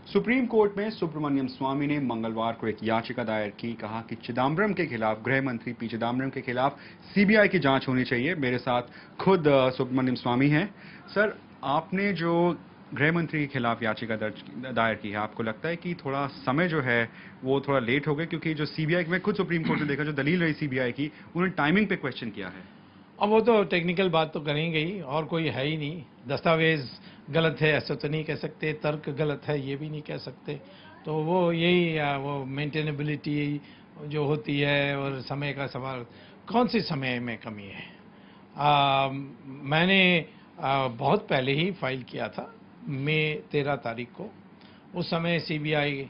Supreme court में सुब्रमण्यम स्वामी ने मंगलवार को एक याचिका दायर की। कहा कि चिदम्बरम के खिलाफ, गृह मंत्री पी चिदम्बरम के खिलाफ सीबीआई की जांच होनी चाहिए। मेरे साथ खुद सुब्रमण्यम स्वामी हैं। सर, आपने जो गृह मंत्री के खिलाफ याचिका दायर की है, आपको लगता है कि थोड़ा समय जो है वो थोड़ा लेट हो गया? क्योंकि जो सीबीआई में खुद सुप्रीम कोर्ट ने देखा, जो दलील रही सीबीआई की, उन्होंने टाइमिंग पे क्वेश्चन किया है। अब वो तो टेक्निकल बात तो करेंगे ही, और कोई है ही नहीं। दस्तावेज गलत है ऐसा तो नहीं कह सकते, तर्क गलत है ये भी नहीं कह सकते। तो वो यही वो मेंटेनेबिलिटी जो होती है और समय का सवाल, कौन सी समय में कमी है। मैंने बहुत पहले ही फाइल किया था, मई 13 तारीख को। उस समय सीबीआई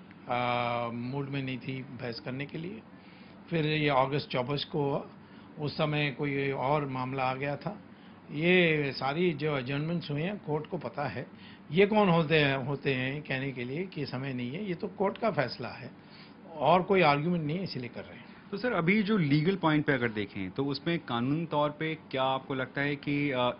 मूड में नहीं थी बहस करने के लिए। फिर ये अगस्त 24 को हुआ, उस समय कोई और मामला आ गया था। ये सारी जो एडजर्नमेंट्स हुए हैं कोर्ट को पता है। ये कौन होते हैं कहने के लिए कि समय नहीं है, ये तो कोर्ट का फैसला है और कोई आर्ग्यूमेंट नहीं है, इसीलिए कर रहे हैं। तो सर, अभी जो लीगल पॉइंट पे अगर देखें तो उसमें कानूनी तौर पे क्या आपको लगता है कि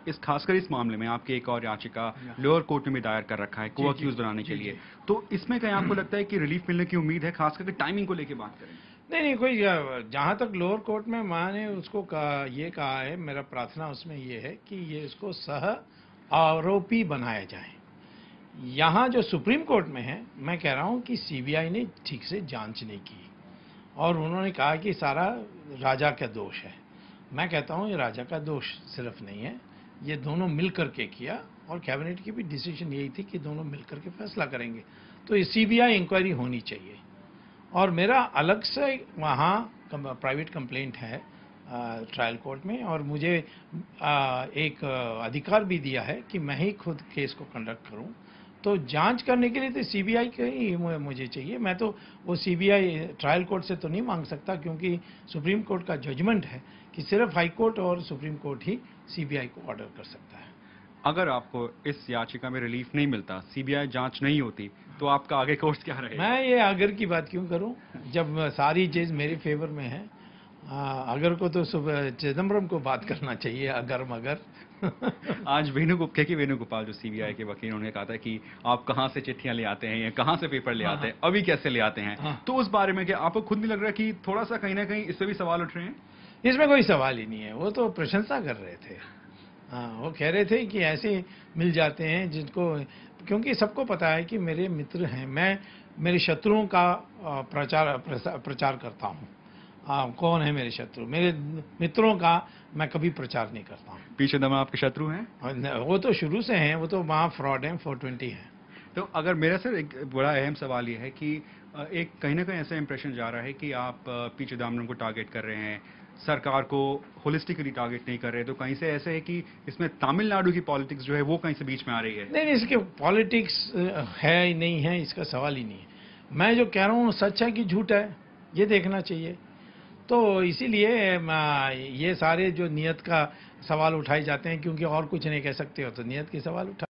इस खासकर इस मामले में आपकी एक और याचिका लोअर कोर्ट में भी दायर कर रखा है को अक्यूज बनाने के लिए, तो इसमें कहीं आपको लगता है कि रिलीफ मिलने की उम्मीद है? खास करके टाइमिंग को लेकर बात करें। नहीं, कोई जहाँ तक लोअर कोर्ट में मैंने उसको ये कहा है, मेरा प्रार्थना उसमें ये है कि ये इसको सह आरोपी बनाया जाए। यहाँ जो सुप्रीम कोर्ट में है, मैं कह रहा हूँ कि सीबीआई ने ठीक से जांच नहीं की और उन्होंने कहा कि सारा राजा का दोष है। मैं कहता हूँ ये राजा का दोष सिर्फ नहीं है, ये दोनों मिल करके किया और कैबिनेट की भी डिसीजन यही थी कि दोनों मिल करके फैसला करेंगे। तो ये सीबीआई इंक्वायरी होनी चाहिए। और मेरा अलग से वहाँ प्राइवेट कंप्लेंट है ट्रायल कोर्ट में, और मुझे एक अधिकार भी दिया है कि मैं ही खुद केस को कंडक्ट करूं। तो जांच करने के लिए तो सीबीआई का ही मुझे चाहिए। मैं तो वो सीबीआई ट्रायल कोर्ट से तो नहीं मांग सकता, क्योंकि सुप्रीम कोर्ट का जजमेंट है कि सिर्फ हाई कोर्ट और सुप्रीम कोर्ट ही सीबीआई को ऑर्डर कर सकता है। अगर आपको इस याचिका में रिलीफ नहीं मिलता, सीबीआई जांच नहीं होती, तो आपका आगे कोर्स क्या रहेगा? मैं ये अगर की बात क्यों करूं जब सारी चीज मेरे फेवर में है। अगर को तो चिदम्बरम को बात करना चाहिए, अगर मगर। आज वेणुगोपाल जो सीबीआई के वकील, उन्होंने कहा था कि आप कहां से चिट्ठियां ले आते हैं या कहां से पेपर ले आते हैं, अभी कैसे ले आते हैं। तो उस बारे में क्या आपको खुद नहीं लग रहा कि थोड़ा सा कहीं ना कहीं इस पे भी सवाल उठ रहे हैं? इसमें कोई सवाल ही नहीं है, वो तो प्रशंसा कर रहे थे। हाँ, वो कह रहे थे कि ऐसे मिल जाते हैं जिनको, क्योंकि सबको पता है कि मेरे मित्र हैं। मैं मेरे शत्रुओं का प्रचार करता हूँ। कौन है मेरे शत्रु? मेरे मित्रों का मैं कभी प्रचार नहीं करता हूँ। पी चिदम्बरम आपके शत्रु हैं? वो तो शुरू से हैं, वो तो वहाँ फ्रॉड हैं, 420 हैं। तो अगर मेरा सर एक बड़ा अहम सवाल ये है कि एक कहीं ना कहीं ऐसा इंप्रेशन जा रहा है कि आप पी चिदम्बरम को टारगेट कर रहे हैं, सरकार को होलिस्टिकली टारगेट नहीं कर रहे। तो कहीं से ऐसे है कि इसमें तमिलनाडु की पॉलिटिक्स जो है वो कहीं से बीच में आ रही है? नहीं, इसके पॉलिटिक्स है ही नहीं है, इसका सवाल ही नहीं है। मैं जो कह रहा हूँ सच है कि झूठ है, ये देखना चाहिए। तो इसीलिए ये सारे जो नियत का सवाल उठाए जाते हैं, क्योंकि और कुछ नहीं कह सकते हो तो नियत के सवाल उठा